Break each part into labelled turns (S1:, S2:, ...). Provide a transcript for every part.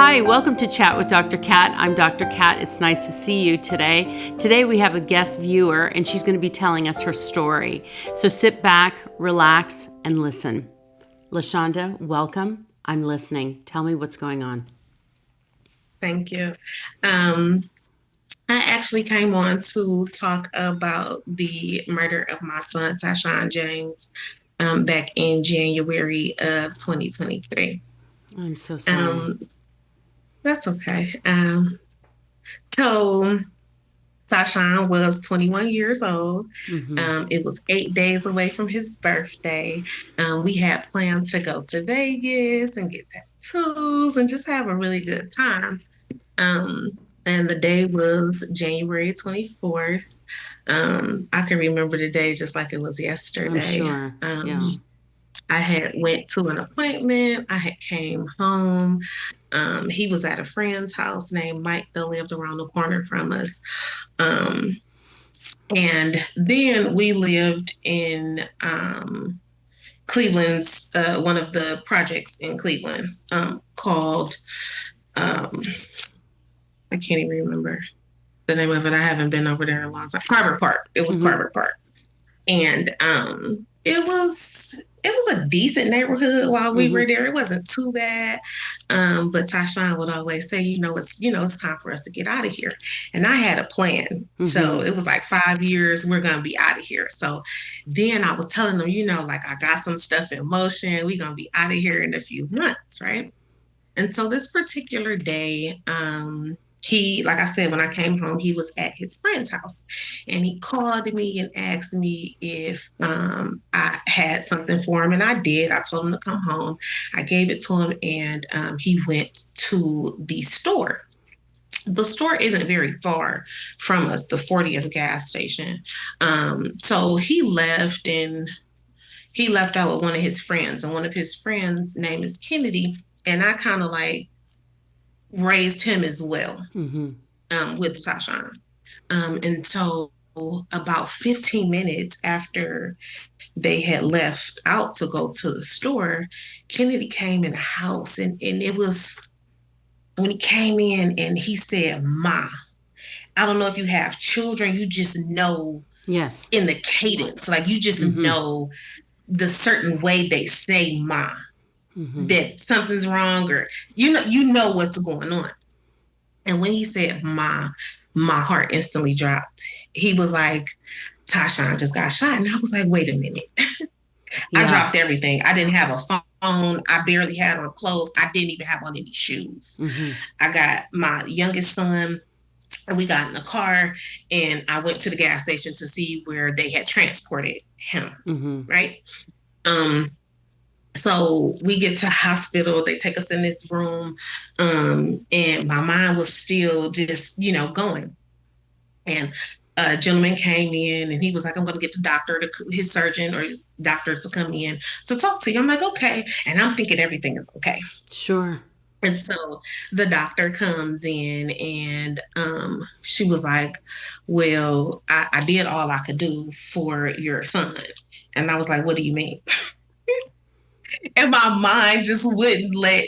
S1: Hi, welcome to Chat with Dr. Kat. I'm Dr. Kat. It's nice to see you today. Today we have a guest viewer and she's going to be telling us her story. So sit back, relax, and listen. LaShawnda, welcome. I'm listening. Tell me what's going on.
S2: Thank you. I actually came on to talk about the murder of my son, Tyshawn James, back in January of 2023.
S1: I'm so sorry.
S2: Um, that's okay. So Tyshawn was 21 years old.
S1: Mm-hmm.
S2: It was 8 days away from his birthday. We had planned to go to Vegas and get tattoos and just have a really good time. Um, and the day was January 24th. I can remember the day just like it was
S1: I'm
S2: yesterday.
S1: sure. Yeah.
S2: I had went to an appointment. I had came home. He was at a friend's house named Mike that lived around the corner from us. Um, and then we lived in Cleveland's, one of the projects in Cleveland called, um, I can't even remember the name of it. I haven't been over there in a long time. Carver Park. It was
S1: Mm-hmm.
S2: Carver Park. And it was a decent neighborhood while we
S1: Mm-hmm.
S2: were there. It wasn't too bad. But Tyshawn would always say, it's time for us to get out of here. And I had a plan. So
S1: Mm-hmm.
S2: it was like 5 years, we're gonna be out of here. So then I was telling them, like I got some stuff in motion. We're gonna be out of here in a few months, right? And so this particular day, he, like I said, when I came home, he was at his friend's house and he called me and asked me if I had something for him. And I did. I told him to come home. I gave it to him and he went to the store. The store isn't very far from us, the 40th gas station. So he left out with one of his friends, and one of his friends' name is Kennedy. And I kind of like raised him as well,
S1: Mm-hmm.
S2: with Tyshawn. And so about 15 minutes after they had left out to go to the store, Kennedy came in the house and it was when he came in and he said, Ma. I don't know if you have children, you just know
S1: Yes.
S2: in the cadence, like you just
S1: Mm-hmm.
S2: know the certain way they say ma
S1: Mm-hmm.
S2: that something's wrong or you know what's going on. And when he said my heart instantly dropped. He was like, Tyshawn just got shot. And I was like, wait a minute. I
S1: Yeah.
S2: dropped everything. I didn't have a phone. I barely had on clothes. I didn't even have on any shoes.
S1: Mm-hmm.
S2: I got my youngest son and we got in the car and I went to the gas station to see where they had transported him.
S1: Mm-hmm.
S2: Right. Um, so we get to hospital, they take us in this room, and my mind was still just, going. And a gentleman came in and he was like, I'm going to get the doctor, his surgeon or his doctor to come in to talk to you. I'm like, okay. And I'm thinking everything is okay.
S1: Sure.
S2: And so the doctor comes in and she was like, well, I did all I could do for your son. And I was like, what do you mean? And my mind just wouldn't let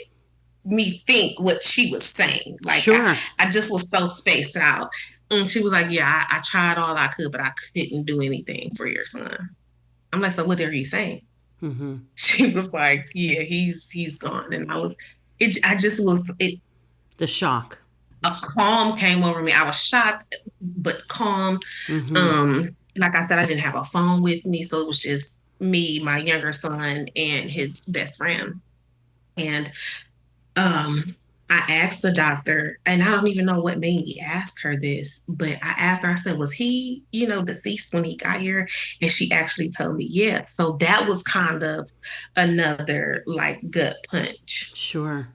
S2: me think what she was saying. Like
S1: Sure.
S2: I just was so spaced out. And she was like, yeah, I tried all I could, but I couldn't do anything for your son. I'm like, so what are you saying?
S1: Mm-hmm.
S2: She was like, yeah, he's gone. And I just was,
S1: The shock.
S2: a calm came over me. I was shocked, but calm.
S1: Mm-hmm.
S2: Like I said, I didn't have a phone with me. So it was just me, my younger son, and his best friend. And um, I asked the doctor, and I don't even know what made me ask her this, but I asked her, I said, was he, deceased when he got here? And she actually told me, yeah. So that was kind of another like gut punch.
S1: Sure.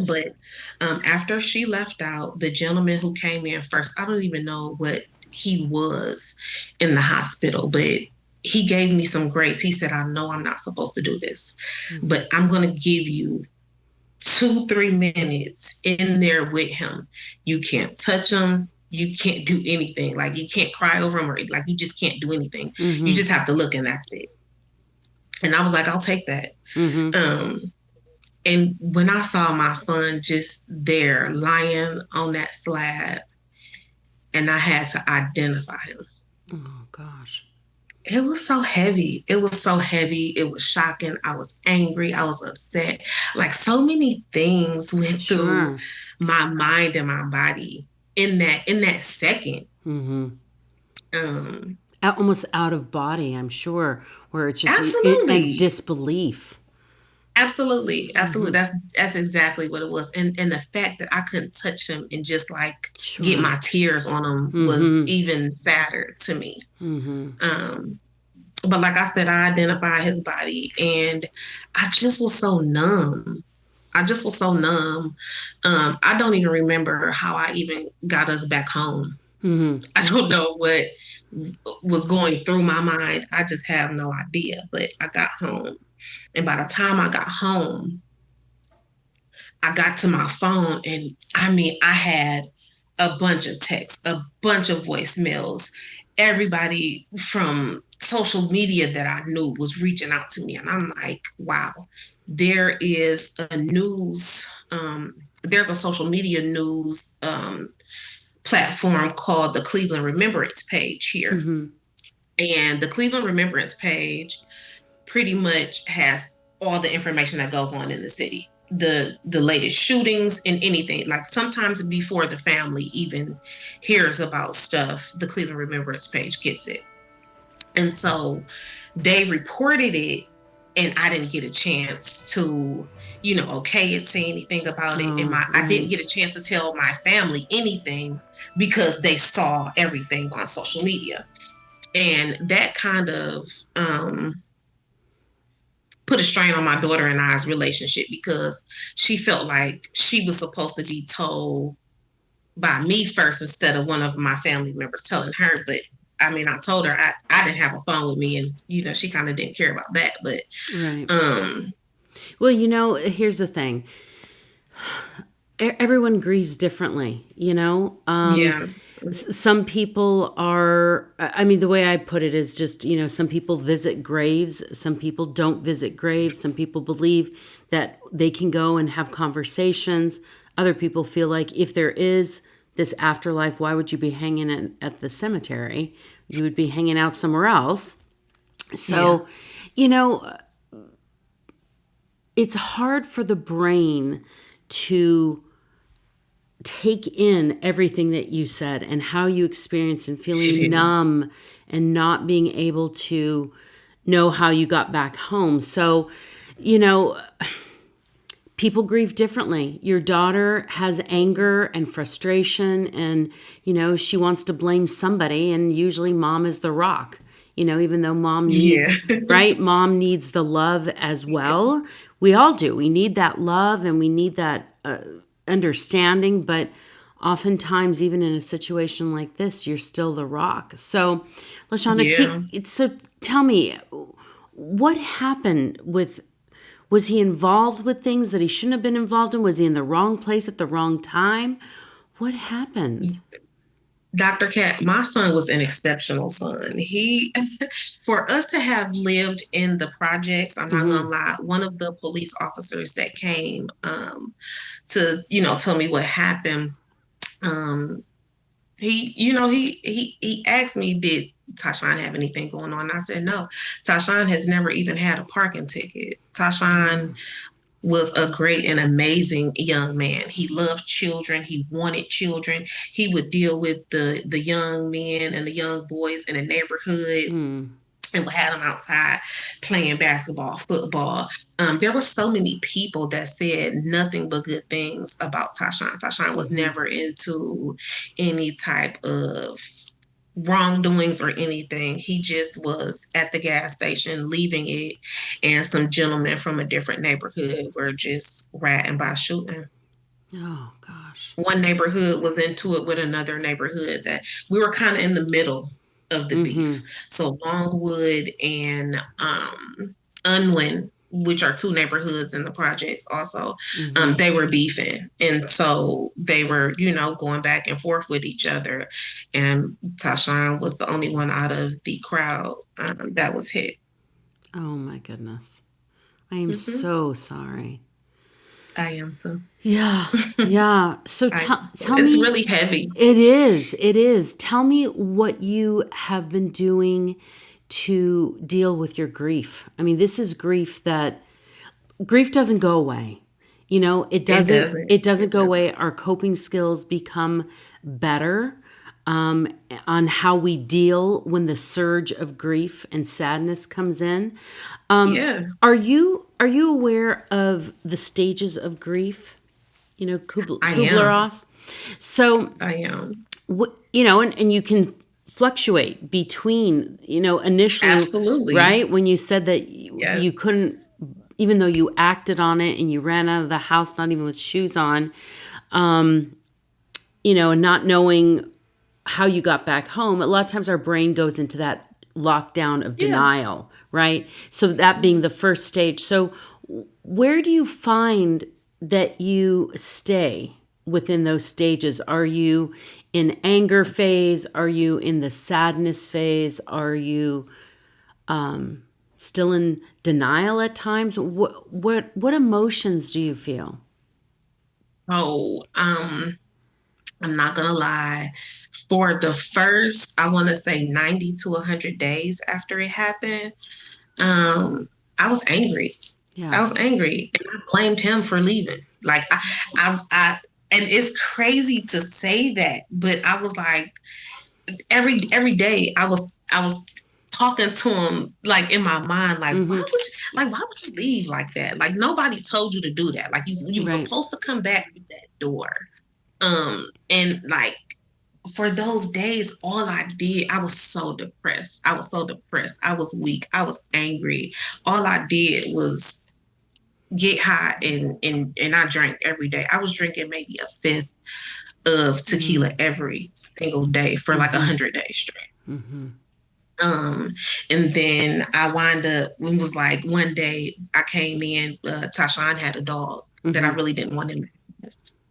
S2: But after she left out, the gentleman who came in first, I don't even know what he was in the hospital, but he gave me some grace. He said, I know I'm not supposed to do this,
S1: Mm-hmm.
S2: but I'm going to give you 2-3 minutes in there with him. You can't touch him. You can't do anything. Like you can't cry over him or like you just can't do anything. You
S1: Mm-hmm.
S2: just have to look and that's it. And I was like, I'll take that.
S1: Mm-hmm.
S2: Um, And when I saw my son just there lying on that slab, and I had to identify him,
S1: Oh gosh.
S2: it was so heavy. It was so heavy. It was shocking. I was angry. I was upset. Like so many things went through
S1: Sure.
S2: my mind and my body in that second.
S1: Mm-hmm.
S2: Um,
S1: Almost out of body, I'm sure, where it's just a
S2: absolutely.
S1: disbelief.
S2: Absolutely, absolutely.
S1: Mm-hmm.
S2: That's exactly what it was. And the fact that I couldn't touch him and just like get
S1: Sure.
S2: my tears on him was
S1: Mm-hmm.
S2: even sadder to me.
S1: Mm-hmm.
S2: Um, but like I said, I identified his body and I just was so numb. I just was so numb. I don't even remember how I even got us back home.
S1: Mm-hmm.
S2: I don't know what was going through my mind. I just have no idea. But I got home. And by the time I got home, I got to my phone and I mean, I had a bunch of texts, a bunch of voicemails. Everybody from social media that I knew was reaching out to me. And I'm like, wow, there is a news, there's a social media news platform called the Cleveland Remembrance page here.
S1: Mm-hmm.
S2: And the Cleveland Remembrance page pretty much has all the information that goes on in the city, the latest shootings and anything. Like sometimes before the family even hears about stuff, the Cleveland Remembrance page gets it. And so they reported it, and I didn't get a chance to, okay it, say anything about it. And
S1: Oh,
S2: I didn't
S1: right.
S2: get a chance to tell my family anything because they saw everything on social media. And that kind of put a strain on my daughter and I's relationship because she felt like she was supposed to be told by me first instead of one of my family members telling her. But I mean, I told her I didn't have a phone with me, and she kind of didn't care about that. But
S1: Right.
S2: um,
S1: Well, here's the thing. Everyone grieves differently,
S2: yeah,
S1: some people are, I mean, the way I put it is just, some people visit graves, some people don't visit graves, some people believe that they can go and have conversations. Other people feel like if there is this afterlife, why would you be hanging at the cemetery? You would be hanging out somewhere else.
S2: yeah,
S1: So, you know, it's hard for the brain to take in everything that you said and how you experienced and feeling numb and not being able to know how you got back home. So, you know, people grieve differently. Your daughter has anger and frustration, and, she wants to blame somebody, and usually mom is the rock. Even though mom
S2: yeah,
S1: needs, right? Mom needs the love as well. We all do. We need that love and we need that understanding, but oftentimes, even in a situation like this, you're still the rock. So, LaShawnda,
S2: yeah.
S1: so tell me, what happened with, was he involved with things that he shouldn't have been involved in? Was he in the wrong place at the wrong time? What happened?
S2: Dr. Cat, my son was an exceptional son. For us to have lived in the projects, I'm not gonna
S1: Mm-hmm.
S2: lie, one of the police officers that came to, tell me what happened, um, he asked me, did Tyshawn have anything going on? I said, no. Tyshawn has never even had a parking ticket. Tyshawn was a great and amazing young man. He loved children. He wanted children. He would deal with the young men and the young boys in the neighborhood
S1: Mm.
S2: and would have them outside playing basketball, football. There were so many people that said nothing but good things about Tyshawn. Tyshawn was
S1: Mm-hmm.
S2: never into any type of wrongdoings or anything. He just was at the gas station leaving it, and some gentlemen from a different neighborhood were just ratting by shooting.
S1: Oh, gosh.
S2: One neighborhood was into it with another neighborhood that we were kind of in the middle of the
S1: Mm-hmm.
S2: beef. So Longwood and Unwin, which are two neighborhoods in the projects also,
S1: Mm-hmm.
S2: they were beefing. And so they were, going back and forth with each other. And Tyshawn was the only one out of the crowd that was hit.
S1: Oh, my goodness. I am
S2: Hmm.
S1: so sorry.
S2: I am too.
S1: Yeah. Yeah. So tell
S2: It's
S1: me,
S2: really heavy.
S1: it is. It is. Tell me what you have been doing to deal with your grief. I mean, this is grief doesn't go away. It
S2: It
S1: doesn't
S2: doesn't.
S1: it doesn't
S2: It
S1: go
S2: doesn't.
S1: away. Our coping skills become better um, on how we deal when the surge of grief and sadness comes in.
S2: Yeah,
S1: Are you aware of the stages of grief?
S2: I am.
S1: Kubler-Ross. So
S2: I am.
S1: and you can fluctuate between, initially,
S2: Absolutely.
S1: right? When you said that
S2: Yes.
S1: you couldn't, even though you acted on it and you ran out of the house, not even with shoes on, and not knowing how you got back home, a lot of times our brain goes into that lockdown of
S2: Yeah.
S1: denial, right? So that being the first stage. So where do you find that you stay within those stages? Are you in anger phase? Are you in the sadness phase? Are you still in denial at times? What emotions do you feel?
S2: Oh, I'm not gonna lie. For the first, I want to say 90 to 100 days after it happened, um, I was angry. I
S1: Yeah.
S2: was angry, and I blamed him for leaving. Like and it's crazy to say that, but I was like, every day, I was talking to him like in my mind, like,
S1: Mm-hmm.
S2: why would you leave like that? Like nobody told you to do that. Like you were
S1: Right.
S2: supposed to come back through that door. And like for those days, all I did, I was so depressed. I was so depressed. I was weak. I was angry. All I did was get high and I drank every day. I was drinking maybe a fifth of tequila every single day for like
S1: Mm-hmm.
S2: 100 days straight.
S1: Mm-hmm.
S2: Um, and then I wind up, it was like one day I came in, Tyshawn had a dog that I
S1: Mm-hmm.
S2: really didn't want him.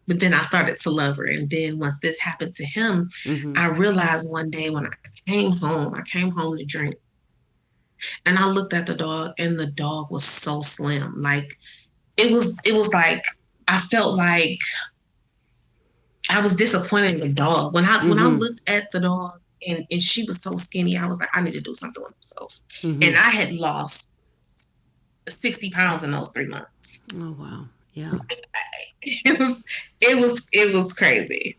S2: But then I started to love her. And then once this happened to him,
S1: Mm-hmm.
S2: I realized one day when I came home to drink, and I looked at the dog, and the dog was so slim. Like it was like I felt like I was disappointed in the dog. When I
S1: Mm-hmm.
S2: looked at the dog and she was so skinny, I was like, I need to do something with myself.
S1: Mm-hmm.
S2: And I had lost 60 pounds in those 3 months.
S1: Oh wow. Yeah.
S2: It was crazy.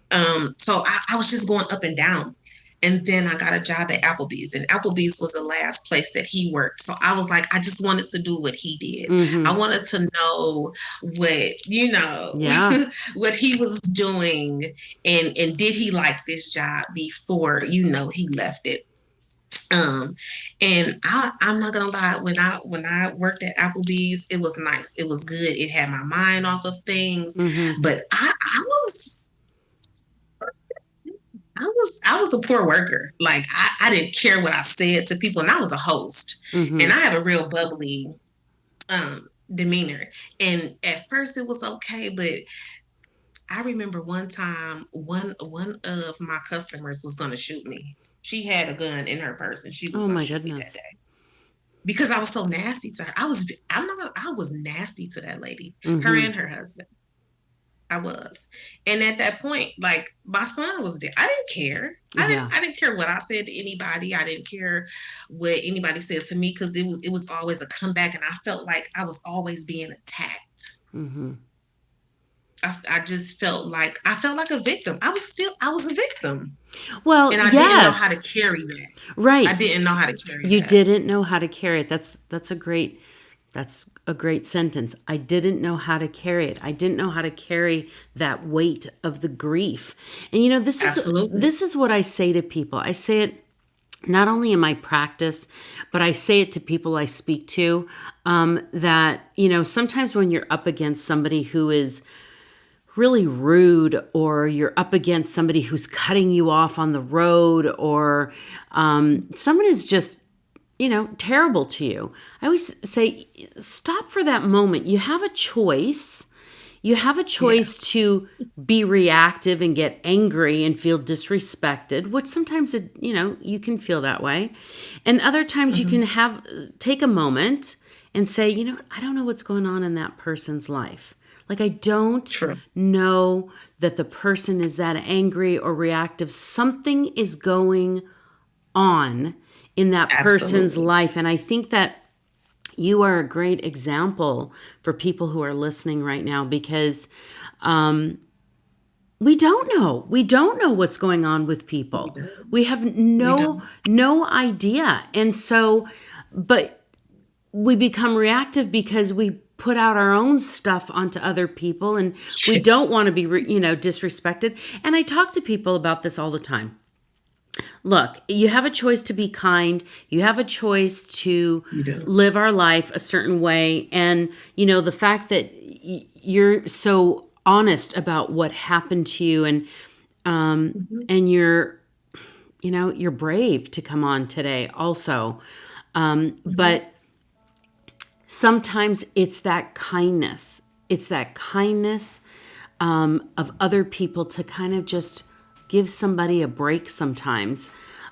S2: So I was just going up and down. And then I got a job at Applebee's, and Applebee's was the last place that he worked. So I was like, I just wanted to do what he did. I
S1: Mm-hmm.
S2: wanted to know what,
S1: Yeah.
S2: what he was doing, and did he like this job before, he left it. Um, and I'm not gonna lie, when I worked at Applebee's, it was nice. It was good. It had my mind off of things.
S1: Mm-hmm.
S2: But I was a poor worker. Like I didn't care what I said to people, and I was a host. And
S1: Mm-hmm.
S2: I have a real bubbly demeanor. And at first it was okay, but I remember one time one of my customers was gonna shoot me. She had a gun in her purse and she was
S1: Oh
S2: gonna
S1: my
S2: shoot me that
S1: goodness.
S2: day because I was so nasty to her. I'm not gonna, I was nasty to that lady, her
S1: Mm-hmm.
S2: and her husband. I was. And at that point, like my son was there. I didn't care. I
S1: Yeah.
S2: didn't I didn't care what I said to anybody. I didn't care what anybody said to me because it was always a comeback and I felt like I was always being attacked.
S1: Mm-hmm.
S2: I just felt like a victim. I was a victim.
S1: Well,
S2: And I didn't know how to
S1: yes.
S2: carry that. I
S1: Right.
S2: didn't know how to carry
S1: You
S2: that.
S1: didn't know how to carry it. That's a great sentence. I didn't know how to carry it. I didn't know how to carry that weight of the grief. And this is
S2: Absolutely.
S1: this is what I say to people. I say it not only in my practice, but I say it to people I speak to, that, sometimes when you're up against somebody who is really rude, or you're up against somebody who's cutting you off on the road, or someone is just, terrible to you. I always say, stop for that moment. You have a choice. You have a choice
S2: Yes.
S1: to be reactive and get angry and feel disrespected, which sometimes you can feel that way. And other times you
S2: Mhm.
S1: can take a moment and say, I don't know what's going on in that person's life. Like, I don't
S2: True.
S1: know that the person is that angry or reactive. Something is going on in that person's
S2: Absolutely.
S1: life. And I think that you are a great example for people who are listening right now, because we don't know. We don't know what's going on with people. We have
S2: We don't.
S1: no idea. And so, but we become reactive because we put out our own stuff onto other people, and we don't want to be, disrespected. And I talk to people about this all the time. Look, you have a choice to be kind. You have a choice to
S2: You do.
S1: live our life a certain way. And, the fact that you're so honest about what happened to you, and and you're brave to come on today also. But sometimes it's that kindness. It's that kindness of other people to kind of just give somebody a break sometimes.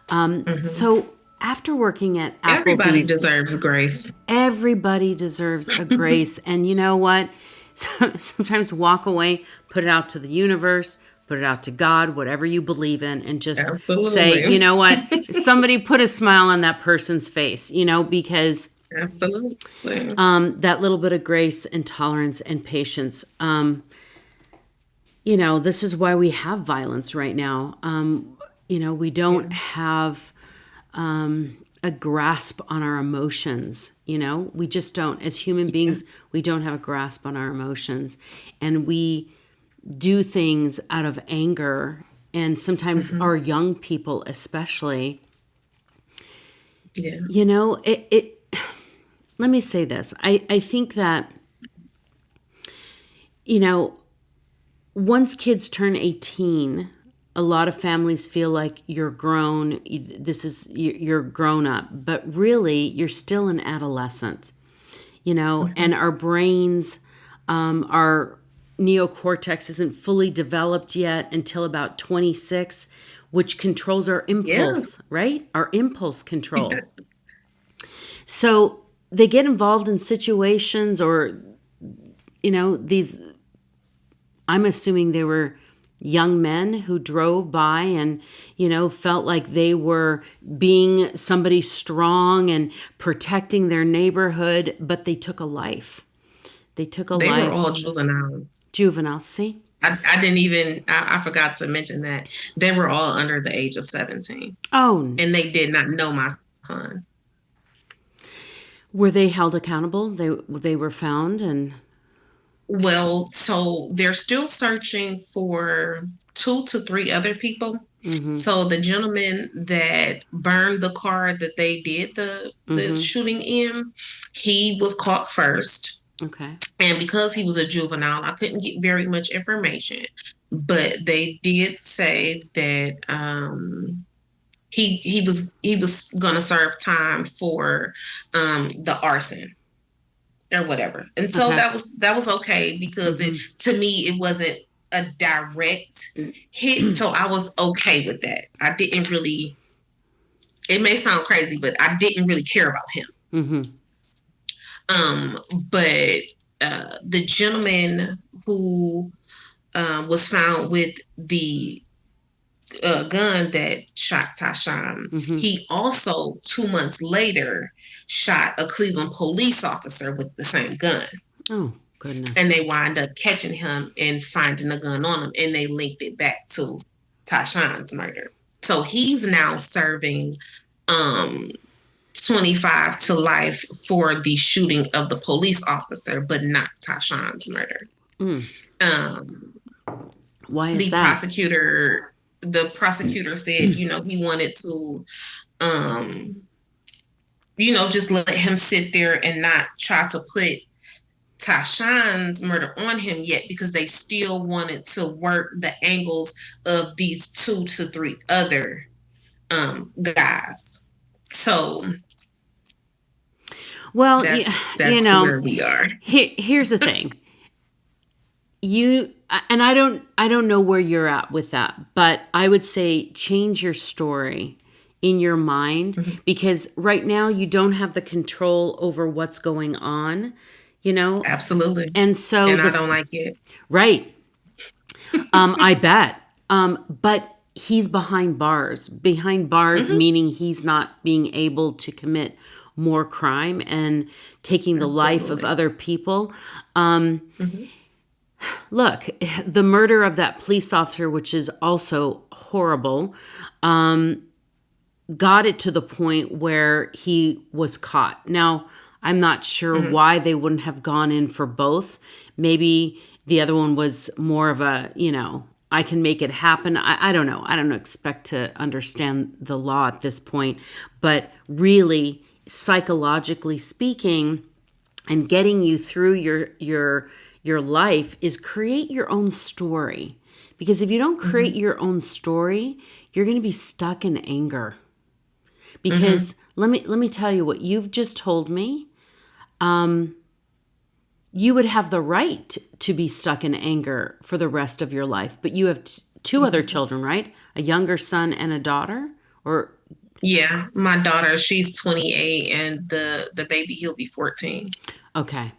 S1: So after working at
S2: Everybody
S1: Applebee's,
S2: deserves grace.
S1: everybody deserves a grace. And you know what? Sometimes walk away, put it out to the universe, put it out to God, whatever you believe in, and just
S2: Absolutely.
S1: say, you know what? Somebody put a smile on that person's face, because
S2: Absolutely.
S1: that little bit of grace and tolerance and patience. This is why we have violence right now. We don't have a grasp on our emotions. We just don't. As human beings, we don't have a grasp on our emotions. And we do things out of anger. And sometimes our young people especially,
S2: Yeah.
S1: let me say this. I think that, once kids turn 18, a lot of families feel like you're grown. You're grown up, but really you're still an adolescent, and our brains, our neocortex isn't fully developed yet until about 26, which controls our impulse, right? Our impulse control. So they get involved in situations, or, I'm assuming they were young men who drove by and, felt like they were being somebody strong and protecting their neighborhood, but they took a life. They
S2: were all juveniles.
S1: Juveniles, see?
S2: I forgot to mention that. They were all under the age of 17.
S1: Oh.
S2: And they did not know my son.
S1: Were they held accountable? They were found and...
S2: Well, so they're still searching for 2 to 3 other people. So the gentleman that burned the car that they did the shooting in, he was caught first.
S1: Okay.
S2: And because he was a juvenile, I couldn't get very much information. But they did say that he was gonna serve time for the arson or whatever. And so that was okay, because to me it wasn't a direct hit. So I was okay with that. I didn't really, it may sound crazy, but I didn't really care about him. But the gentleman who was found with the gun that shot Tyshawn, he also 2 months later shot a Cleveland police officer with the same gun.
S1: Oh, goodness.
S2: And they wind up catching him and finding a gun on him, and they linked it back to Tyshawn's murder. So he's now serving 25 to life for the shooting of the police officer, but not Tyshawn's murder.
S1: Why is
S2: the
S1: that?
S2: The prosecutor said, he wanted to, just let him sit there and not try to put Tyshawn's murder on him yet, because they still wanted to work the angles of these 2 to 3 other guys. So,
S1: well,
S2: that's where we are.
S1: Here's the thing. I don't know where you're at with that, but I would say change your story in your mind, because right now you don't have the control over what's going on. you know?
S2: Absolutely.
S1: And so
S2: And I don't like it.
S1: right. I bet. But he's behind bars. Behind bars,
S2: Hmm.
S1: meaning he's not being able to commit more crime and taking the life of
S2: Absolutely.
S1: other people.
S2: Hmm.
S1: Look, the murder of that police officer, which is also horrible, got it to the point where he was caught. Now, I'm not sure
S2: Hmm.
S1: why they wouldn't have gone in for both. Maybe the other one was more of a, I can make it happen. I don't know. I don't expect to understand the law at this point. But really, psychologically speaking, and getting you through your life is create your own story. Because if you don't create
S2: Hmm.
S1: your own story, you're going to be stuck in anger.
S2: Hmm.
S1: Because let me tell you what you've just told me. You would have the right to be stuck in anger for the rest of your life, but you have two other
S2: Hmm.
S1: children, right? A younger son and a daughter, or
S2: Yeah, my daughter, she's 28, and the baby, he'll be 14.
S1: okay.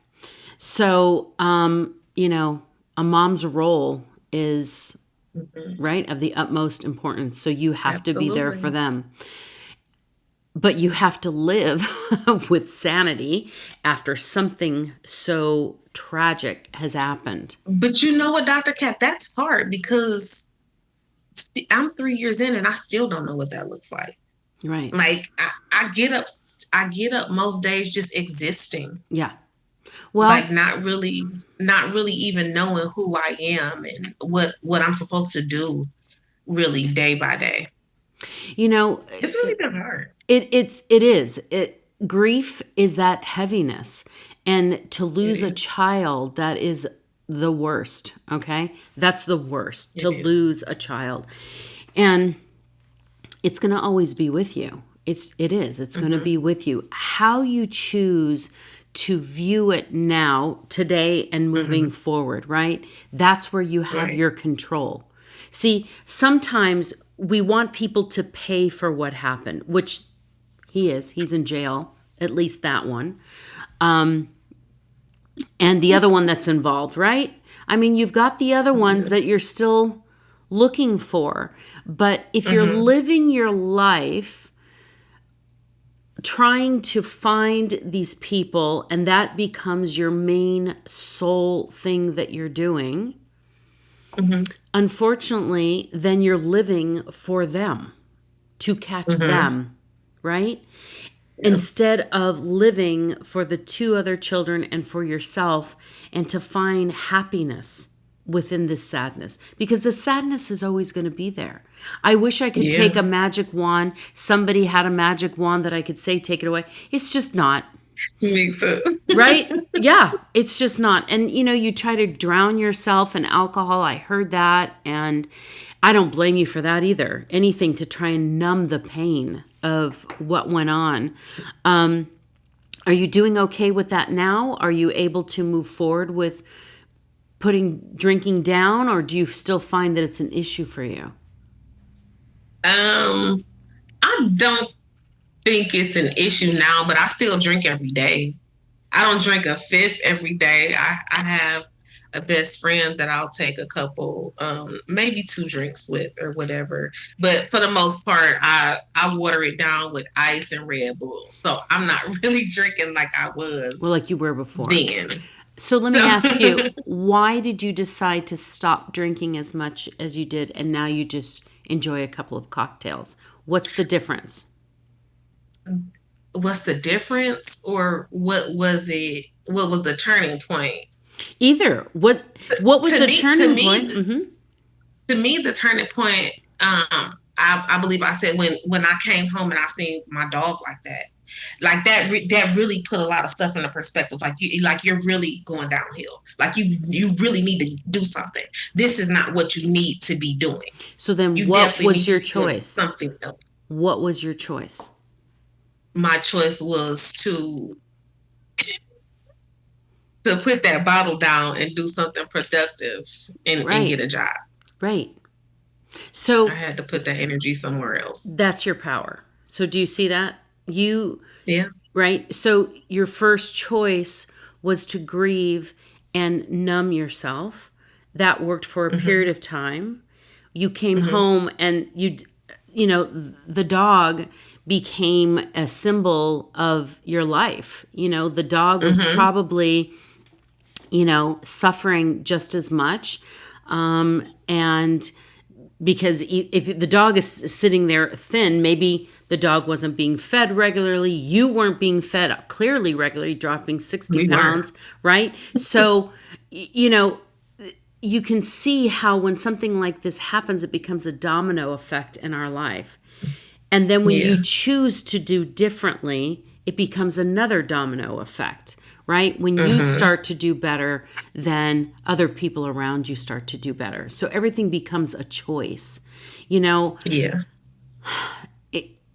S1: So, a mom's role is
S2: Hmm.
S1: right of the utmost importance. So you have to be there for
S2: Absolutely.
S1: them. But you have to live with sanity after something so tragic has happened.
S2: But you know what, Dr. Cat, that's hard because I'm 3 years in and I still don't know what that looks like.
S1: Right.
S2: Like I get up most days just existing,
S1: Yeah. Well,
S2: like not really even knowing who I am and what I'm supposed to do really day by day.
S1: you know,
S2: It's really been hard.
S1: it is. Grief is that heaviness. And to
S2: It
S1: lose a
S2: is.
S1: child, that is the worst. Okay. That's the worst, to
S2: It is.
S1: lose a child. And it's going to always be with you. It's going to
S2: Hmm.
S1: be with you. How you choose to view it now, today, and moving
S2: Hmm.
S1: forward, right? That's where you have
S2: Right.
S1: your control. See, sometimes we want people to pay for what happened, which he's in jail, at least that one. And the other one that's involved, right? I mean, you've got the other ones
S2: Yeah.
S1: that you're still looking for. But if you're
S2: Hmm.
S1: living your life trying to find these people and that becomes your main sole thing that you're doing,
S2: Hmm.
S1: unfortunately, then you're living for them to catch
S2: Hmm.
S1: them, right?
S2: Yeah.
S1: Instead of living for the two other children and for yourself and to find happiness within this sadness, because the sadness is always going to be there. I wish I could
S2: Yeah.
S1: take a magic wand. Somebody had a magic wand that I could say, take it away. It's just not.
S2: Me too.
S1: Right? Yeah, it's just not. And you try to drown yourself in alcohol. I heard that. And I don't blame you for that either. Anything to try and numb the pain of what went on. Are you doing okay with that now? Are you able to move forward with putting drinking down, or do you still find that it's an issue for you?
S2: Um, I don't think it's an issue now, but I still drink every day. I don't drink a fifth every day. I have a best friend that I'll take a couple, maybe two drinks with or whatever. But for the most part, I water it down with ice and Red Bull. So I'm not really drinking like I
S1: Well,
S2: was
S1: like you were before.
S2: then.
S1: So let
S2: So
S1: me ask you, why did you decide to stop drinking as much as you did and now you just enjoy a couple of cocktails? What's the difference?
S2: what's the difference or what was it? What was the turning point?
S1: Either. What was
S2: To
S1: the
S2: me, to
S1: turning point?
S2: me, to me, the turning point, I believe I said when I came home and I seen my dog like that, that really put a lot of stuff into perspective. Like you're really going downhill. Like you really need to do something. This is not what you need to be doing.
S1: So then
S2: You
S1: what
S2: definitely
S1: was
S2: need to
S1: your
S2: be doing
S1: choice?
S2: something else.
S1: What was your choice?
S2: My choice was to put that bottle down and do something productive and
S1: Right.
S2: get a job.
S1: Right.
S2: I
S1: So
S2: had to put that energy somewhere else.
S1: that's your power. So do you see that? You
S2: Yeah.
S1: right? So your first choice was to grieve and numb yourself. That worked for a
S2: Mm-hmm.
S1: period of time. You came
S2: Mm-hmm.
S1: home and the dog became a symbol of your life. The dog was
S2: Mm-hmm.
S1: probably, suffering just as much. And because if the dog is sitting there thin, maybe the dog wasn't being fed regularly. You weren't being fed clearly regularly, dropping 60
S2: We weren't.
S1: pounds, right? So, you know, you can see how when something like this happens, it becomes a domino effect in our life. And then when
S2: Yeah.
S1: you choose to do differently, it becomes another domino effect, right? When you
S2: Mm-hmm.
S1: start to do better, then other people around you start to do better. So everything becomes a choice. You know,
S2: Yeah.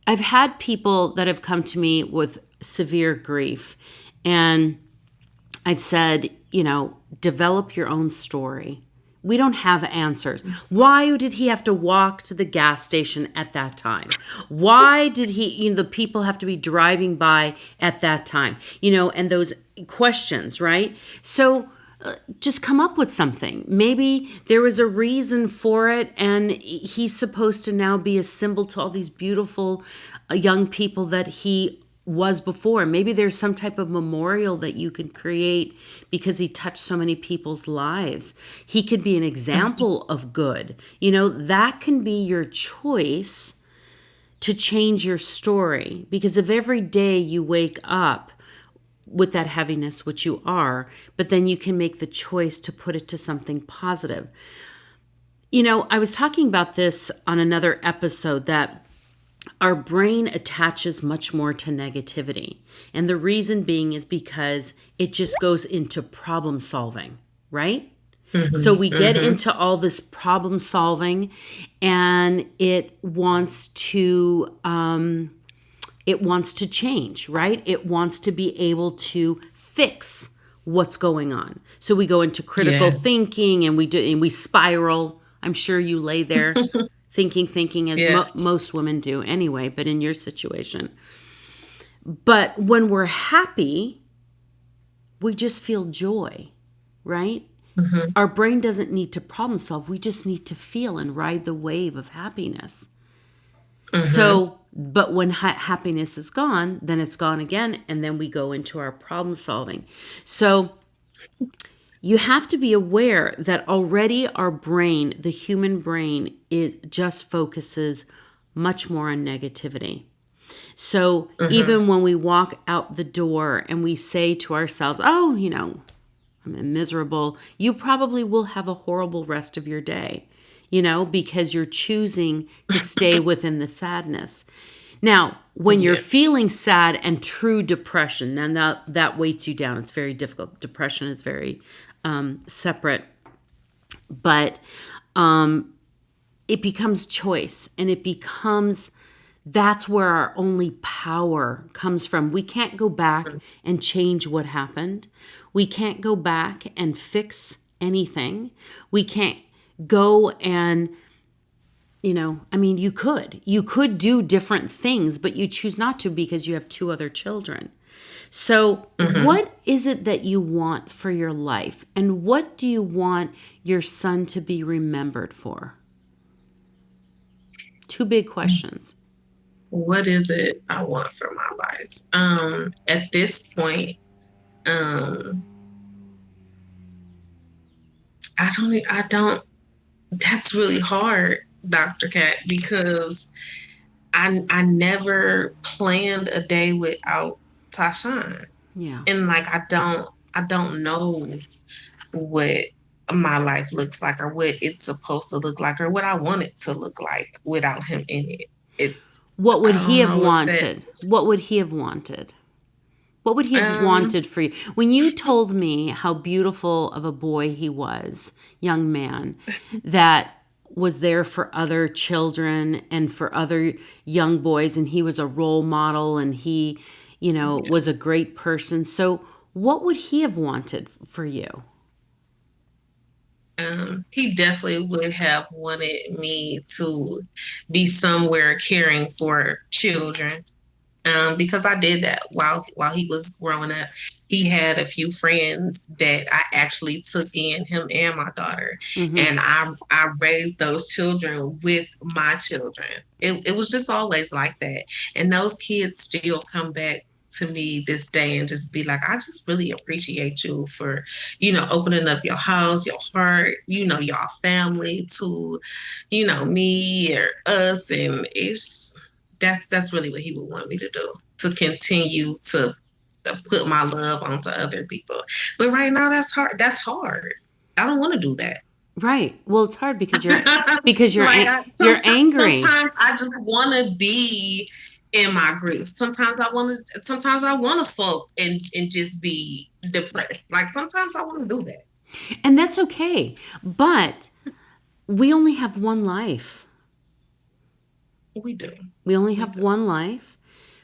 S1: I've had people that have come to me with severe grief, and I've said, develop your own story. We don't have answers. Why did he have to walk to the gas station at that time? Why did the people have to be driving by at that time? And those questions, right? So just come up with something. Maybe there was a reason for it, and he's supposed to now be a symbol to all these beautiful young people that he was before. Maybe there's some type of memorial that you could create because he touched so many people's lives. He could be an example of good. That can be your choice to change your story, because if every day you wake up with that heaviness, which you are, but then you can make the choice to put it to something positive. I was talking about this on another episode, that our brain attaches much more to negativity. And the reason being is because it just goes into problem solving, right? So
S2: Mm-hmm.
S1: we get
S2: Mm-hmm.
S1: into all this problem solving, and it wants to change, right? It wants to be able to fix what's going on. So we go into critical
S2: Yeah.
S1: thinking, and we spiral. I'm sure you lay there thinking as
S2: Yeah.
S1: most women do anyway, but in your situation. But when we're happy, we just feel joy, right?
S2: Mm-hmm.
S1: Our brain doesn't need to problem solve. We just need to feel and ride the wave of happiness.
S2: Mm-hmm.
S1: So, but when happiness is gone, then it's gone again, and then we go into our problem solving. So, you have to be aware that already our brain, the human brain, it just focuses much more on negativity. So
S2: Mm-hmm.
S1: even when we walk out the door and we say to ourselves, oh, I'm miserable, you probably will have a horrible rest of your day, because you're choosing to stay within the sadness. Now, when you're
S2: Yeah.
S1: feeling sad and true depression, then that weights you down. It's very difficult. Depression is very separate, but it becomes choice, and that's where our only power comes from. We can't go back and change what happened. We can't go back and fix anything. We can't go and you could do different things, but you choose not to because you have two other children. So,
S2: Mm-hmm.
S1: what is it that you want for your life? And what do you want your son to be remembered for? Two big questions.
S2: What is it I want for my life? At this point, um, I don't, that's really hard, Dr. Cat, because I never planned a day without Tyshawn.
S1: Yeah.
S2: And like I don't know what my life looks like, or what it's supposed to look like, or what I want it to look like without him in it. It
S1: What would
S2: I
S1: he
S2: don't
S1: have
S2: know if that
S1: wanted? What would he have wanted? What would he have
S2: um
S1: wanted for you? When you told me how beautiful of a boy he was, young man, that was there for other children and for other young boys, and he was a role model, and he, was a great person. So, what would he have wanted for you?
S2: he definitely would have wanted me to be somewhere caring for children. Because I did that while he was growing up. He had a few friends that I actually took in, him and my daughter,
S1: Mm-hmm.
S2: and I raised those children with my children. It was just always like that, and those kids still come back to me this day and just be like, I just really appreciate you for, opening up your house, your heart, your family to, me or us, and that's really what he would want me to do, to continue to put my love onto other people. But right now, that's hard. That's hard. I don't want to do that.
S1: Right. Well, it's hard because you're
S2: Like
S1: you're angry.
S2: sometimes I just want to be in my grief. Sometimes I want to sulk and just be depressed. Like sometimes I want to do that.
S1: And that's okay. But we only have one life.
S2: We do.
S1: We only
S2: We
S1: have
S2: do.
S1: one life.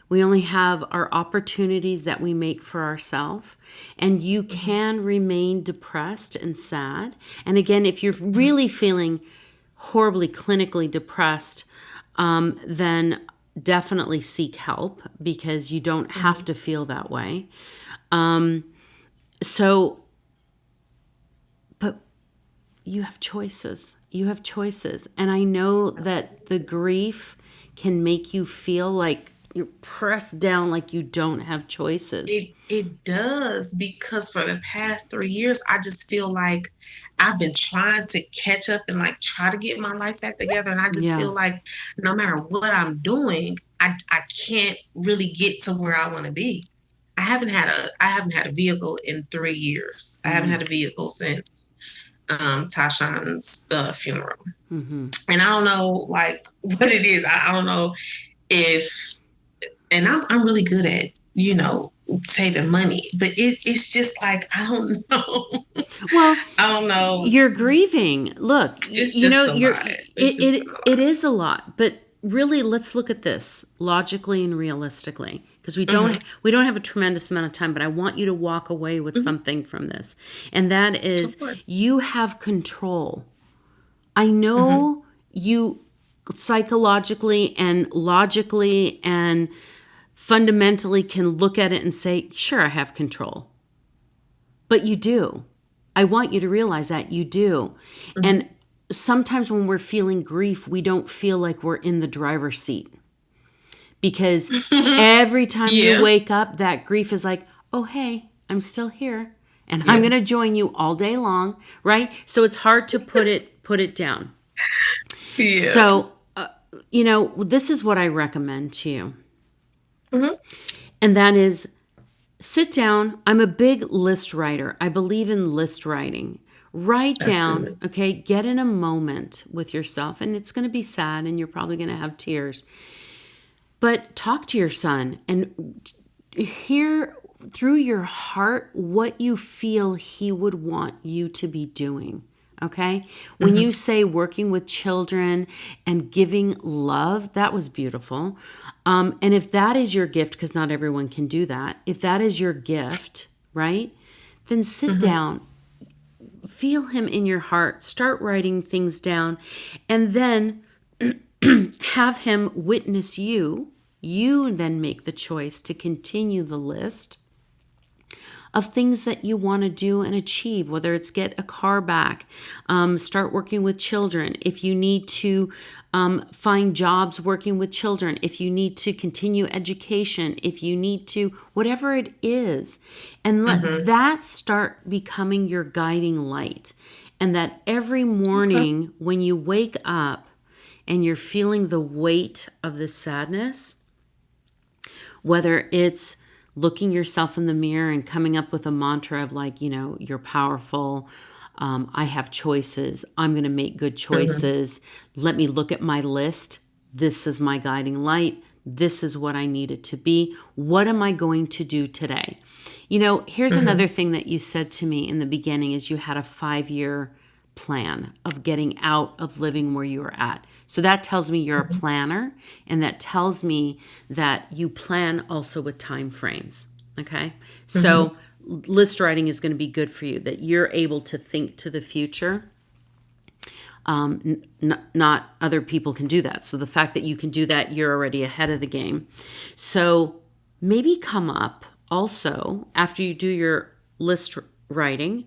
S1: We only have our opportunities that we make for ourselves. And you can remain depressed and sad. And again, if you're really feeling horribly clinically depressed, then definitely seek help because you don't have to feel that way. So, but you have choices. You have choices. And I know that the grief can make you feel like you're pressed down, like you don't have choices.
S2: It does, because for the past 3 years, I just feel like I've been trying to catch up and like try to get my life back together. And I just
S1: Yeah.
S2: feel like no matter what I'm doing, I can't really get to where I want to be. I haven't had a vehicle in 3 years. I haven't had a vehicle since Tyshawn's funeral.
S1: Mm-hmm.
S2: And I don't know like what it is. I don't know if and I'm really good at, saving money, but it's just like I don't know.
S1: Well,
S2: I don't know.
S1: you're grieving. Look,
S2: It's just a
S1: you're
S2: lot.
S1: it is a lot, but really let's look at this logically and realistically because we don't have a tremendous amount of time, but I want you to walk away with something from this. And that is you have control. I know you psychologically and logically and fundamentally can look at it and say, sure, I have control. But you do. I want you to realize that you do. And sometimes when we're feeling grief, we don't feel like we're in the driver's seat. Because every time you wake up, that grief is like, oh, hey, I'm still here. And I'm going to join you all day long, right? So it's hard to put it down.
S2: Yeah.
S1: So, this is what I recommend to you. And that is sit down. I'm a big list writer. I believe in list writing. Write down, okay? Get in a moment with yourself. And it's going to be sad and you're probably going to have tears. But talk to your son and hear through your heart what you feel he would want you to be doing. Okay? When you say working with children and giving love, that was beautiful. And if that is your gift, because not everyone can do that, if that is your gift, right? Then sit down, feel him in your heart, start writing things down, and then have him witness you. You then make the choice to continue the list of things that you want to do and achieve, whether it's get a car back, start working with children, if you need to find jobs working with children, if you need to continue education, if you need to, whatever it is, and let that start becoming your guiding light. And that every morning when you wake up and you're feeling the weight of the sadness, whether it's looking yourself in the mirror and coming up with a mantra of like, you're powerful. I have choices. I'm going to make good choices. Let me look at my list. This is my guiding light. This is what I need it to be. What am I going to do today? Here's another thing that you said to me in the beginning is you had a 5-year plan of getting out of living where you were at. So that tells me you're a planner, and that tells me that you plan also with time frames. Okay. So list writing is going to be good for you, that you're able to think to the future. Not other people can do that. So the fact that you can do that, you're already ahead of the game. So maybe come up also after you do your list writing,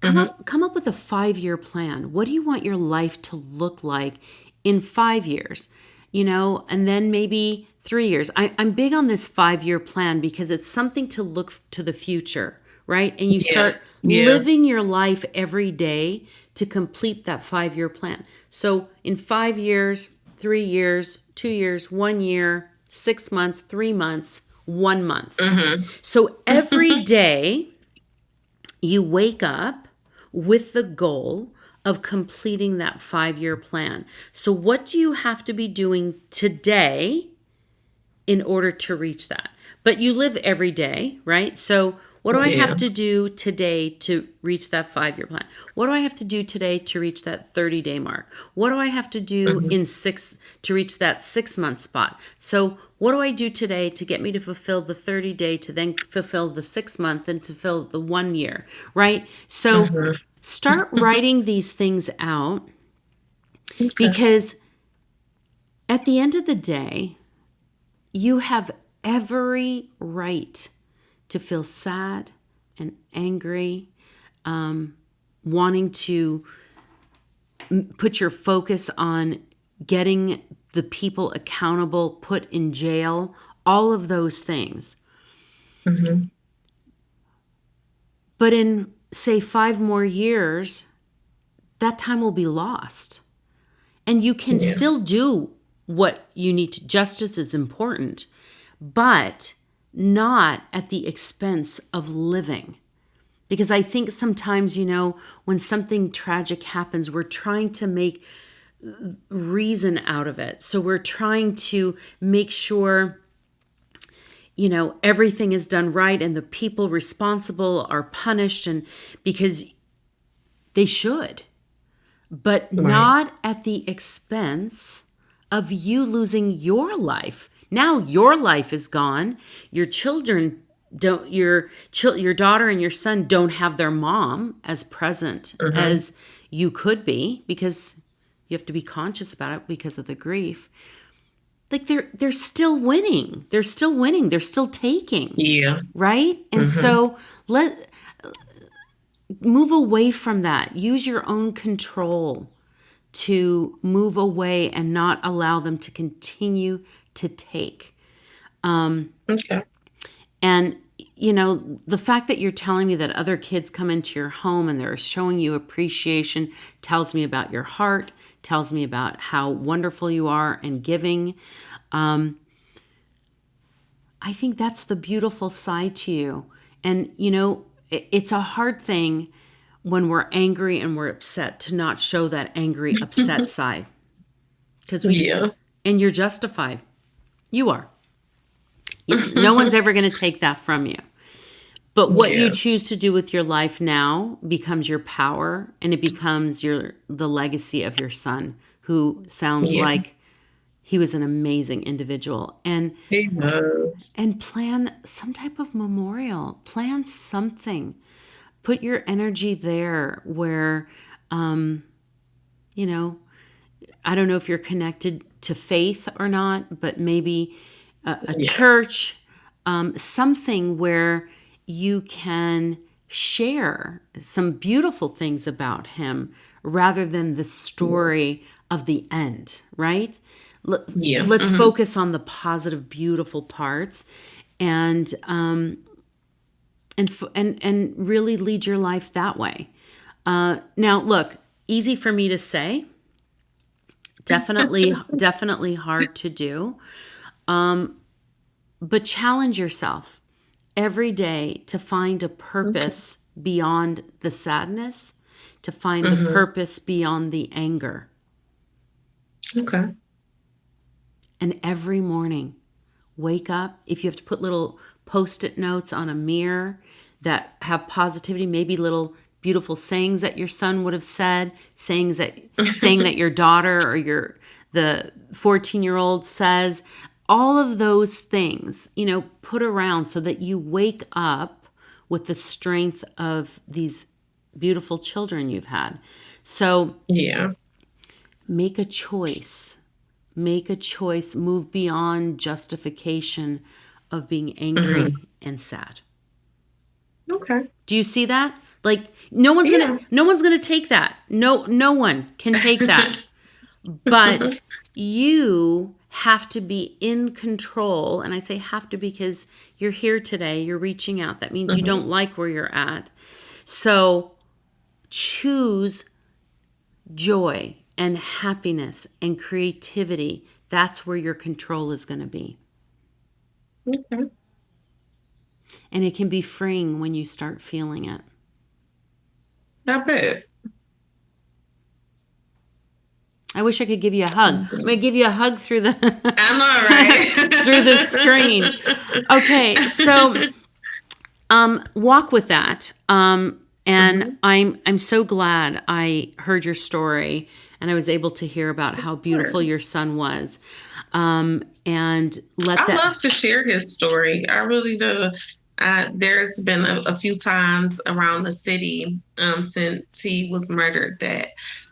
S1: come up with a 5-year plan. What do you want your life to look like in 5 years? And then maybe 3 years. I'm big on this 5-year plan because it's something to look to the future, right? And you start living your life every day to complete that 5-year plan. So in 5 years, 3 years, 2 years, 1 year, 6 months, 3 months, 1 month. So every day you wake up with the goal of completing that 5-year plan. So what do you have to be doing today in order to reach that? But you live every day, right? So what do I have to do today to reach that 5-year plan? What do I have to do today to reach that 30-day mark? What do I have to do to reach that 6-month spot? So what do I do today to get me to fulfill the 30-day, to then fulfill the 6-month, and to fill the 1 year, right? So start writing these things out, because at the end of the day, you have every right to feel sad and angry, wanting to put your focus on getting the people accountable, put in jail, all of those things. But in, say, 5 more years, that time will be lost. And you can still do what you need to. Justice is important, but not at the expense of living. Because I think sometimes, when something tragic happens, we're trying to make reason out of it. So we're trying to make sure, everything is done right and the people responsible are punished, and because they should, but not at the expense of you losing your life. Now your life is gone. Your children don't, your daughter and your son don't have their mom as present as you could be, because you have to be conscious about it because of the grief. Like they're still winning. They're still winning. They're still taking.
S2: Yeah.
S1: Right? And so move away from that. Use your own control to move away and not allow them to continue to take.
S2: Okay.
S1: And, the fact that you're telling me that other kids come into your home and they're showing you appreciation tells me about your heart, tells me about how wonderful you are and giving. I think that's the beautiful side to you. And, it's a hard thing when we're angry and we're upset to not show that angry, upset side. Because and you're justified. You are. No one's ever going to take that from you. But what you choose to do with your life now becomes your power, and it becomes the legacy of your son, who sounds like he was an amazing individual. And
S2: he was.
S1: And plan some type of memorial. Plan something. Put your energy there where, I don't know if you're connected to faith or not, but maybe a church, something where you can share some beautiful things about him rather than the story of the end, right? Let's focus on the positive, beautiful parts, and really lead your life that way. Now, look, easy for me to say, definitely hard to do. But challenge yourself every day to find a purpose beyond the sadness, to find the purpose beyond the anger.
S2: Okay.
S1: And every morning, wake up. If you have to put little Post-it notes on a mirror that have positivity, maybe little beautiful sayings that your son would have said, saying that your daughter or the 14-year-old says, all of those things, put around so that you wake up with the strength of these beautiful children you've had. So
S2: Yeah.
S1: make a choice. Make a choice. Move beyond justification of being angry and sad.
S2: Okay.
S1: Do you see that? Like
S2: Yeah.
S1: no one's gonna take that. No one can take that. But you have to be in control. And I say have to because you're here today, you're reaching out. That means you don't like where you're at. So choose joy and happiness and creativity. That's where your control is going to be.
S2: Okay.
S1: And it can be freeing when you start feeling it.
S2: Not bad.
S1: I wish I could give you a hug. I'm going to give you a hug through the
S2: I know, right?
S1: through the screen. Okay, so walk with that. And I'm so glad I heard your story and I was able to hear about how beautiful your son was. And
S2: I love to share his story. I really do. There's been a few times around the city since he was murdered that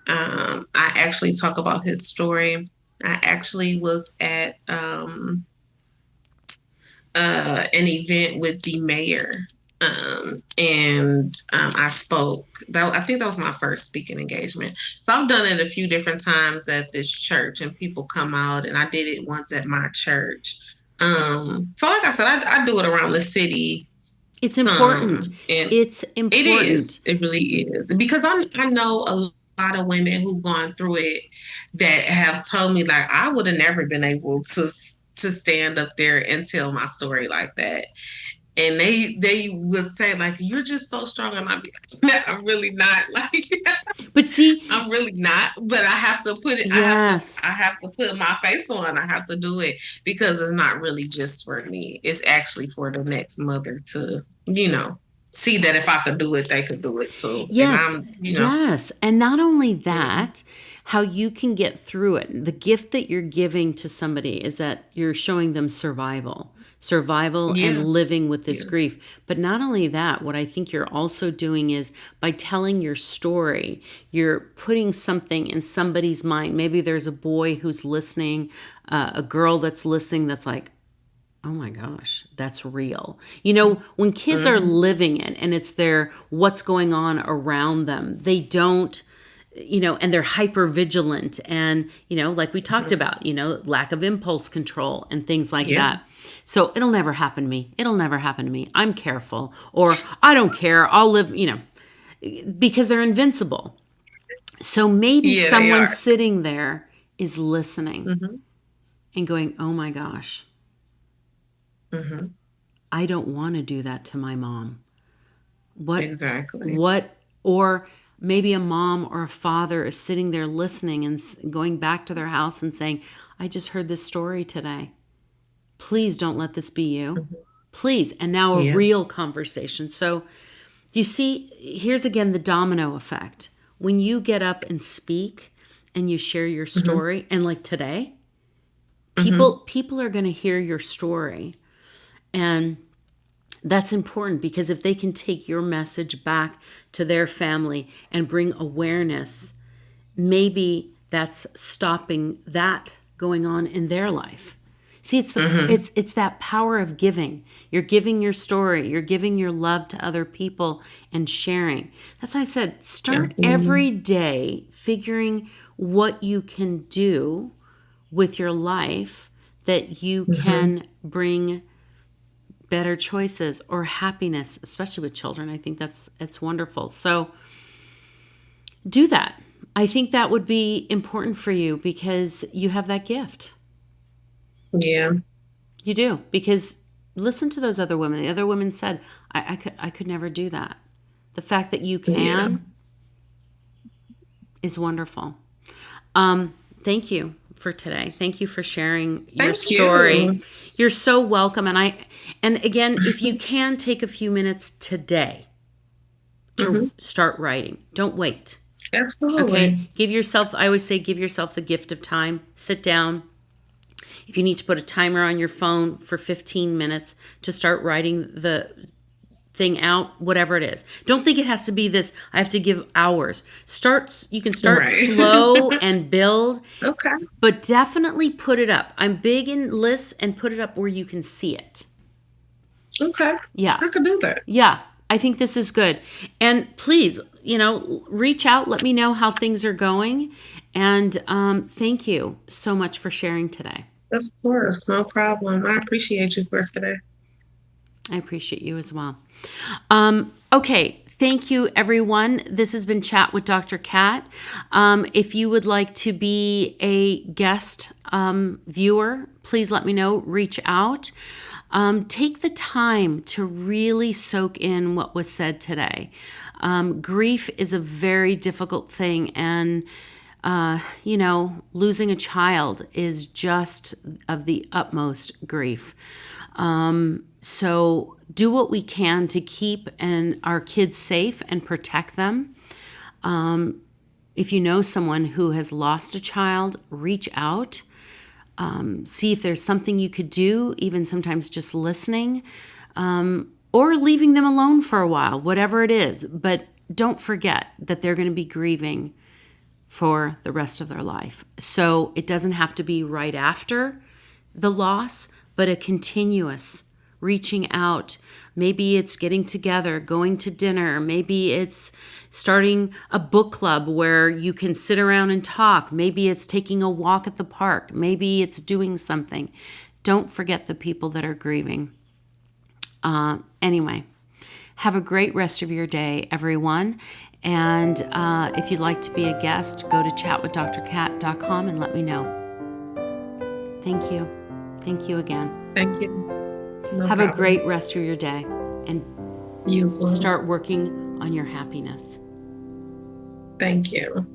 S2: I actually talk about his story. I actually was at an event with the mayor. And I spoke. I think that was my first speaking engagement. So I've done it a few different times at this church, and people come out, and I did it once at my church. So like I said, I do it around the city.
S1: It's important.
S2: And
S1: it's important.
S2: It is. It really is. Because I know a lot of women who've gone through it that have told me, like, I would have never been able to stand up there and tell my story like that. And they would say, like, you're just so strong. And I'd be like, no, I'm really not. Like,
S1: but see,
S2: I'm really not. But I have to put it.
S1: Yes.
S2: I have to put my face on. I have to do it because it's not really just for me. It's actually for the next mother to, see that if I could do it, they could do it too.
S1: Yes.
S2: And
S1: Yes. And not only that, how you can get through it. The gift that you're giving to somebody is that you're showing them survival and living with this grief. But not only that, what I think you're also doing is by telling your story, you're putting something in somebody's mind. Maybe there's a boy who's listening, a girl that's listening that's like, oh my gosh, that's real. When kids are living it and it's what's going on around them, they don't, and they're hyper vigilant and, like we talked about, lack of impulse control and things like that. So it'll never happen to me. It'll never happen to me. I'm careful, or I don't care. I'll live, because they're invincible. So maybe someone sitting there is listening and going, oh my gosh, I don't want to do that to my mom. What exactly? Or maybe a mom or a father is sitting there listening and going back to their house and saying, I just heard this story today. Please don't let this be you. Please. And now a real conversation. So you see, here's again the domino effect. When you get up and speak and you share your story, and like today, people are going to hear your story. And that's important because if they can take your message back to their family and bring awareness, maybe that's stopping that going on in their life. See, it's that power of giving. You're giving your story. You're giving your love to other people and sharing. That's why I said start every day figuring what you can do with your life that you can bring better choices or happiness, especially with children. I think it's wonderful. So do that. I think that would be important for you because you have that gift.
S2: Yeah.
S1: You do. Because listen to those other women. The other women said, I could never do that. The fact that you can is wonderful. Thank you for today. Thank you for sharing your story. You're so welcome. And again, if you can take a few minutes today to start writing, don't wait.
S2: Absolutely.
S1: Okay. I always say, give yourself the gift of time. Sit down. If you need to put a timer on your phone for 15 minutes to start writing thing out, whatever it is. Don't think it has to be this, I have to give hours. You can start
S2: Right.
S1: slow and build,
S2: Okay.
S1: but definitely put it up. I'm big in lists, and put it up where you can see it.
S2: Okay.
S1: Yeah.
S2: I could do that.
S1: Yeah. I think this is good. And please, reach out, let me know how things are going. And thank you so much for sharing today.
S2: Of course. No problem. I appreciate you for today.
S1: I appreciate you as well. Okay. Thank you, everyone. This has been Chat with Dr. Kat. If you would like to be a guest viewer, please let me know. Reach out. Take the time to really soak in what was said today. Grief is a very difficult thing, and losing a child is just of the utmost grief. So do what we can to keep our kids safe and protect them. If you know someone who has lost a child, reach out. See if there's something you could do, even sometimes just listening, or leaving them alone for a while, whatever it is. But don't forget that they're going to be grieving for the rest of their life. So it doesn't have to be right after the loss, but a continuous reaching out. Maybe it's getting together, going to dinner. Maybe it's starting a book club where you can sit around and talk. Maybe it's taking a walk at the park. Maybe it's doing something. Don't forget the people that are grieving. Anyway, have a great rest of your day, everyone. And if you'd like to be a guest, go to chatwithdrkat.com and let me know. Thank you. Thank you again.
S2: Thank you. No
S1: Have
S2: problem.
S1: a great rest of your day, and
S2: You will.
S1: start working on your happiness.
S2: Thank you.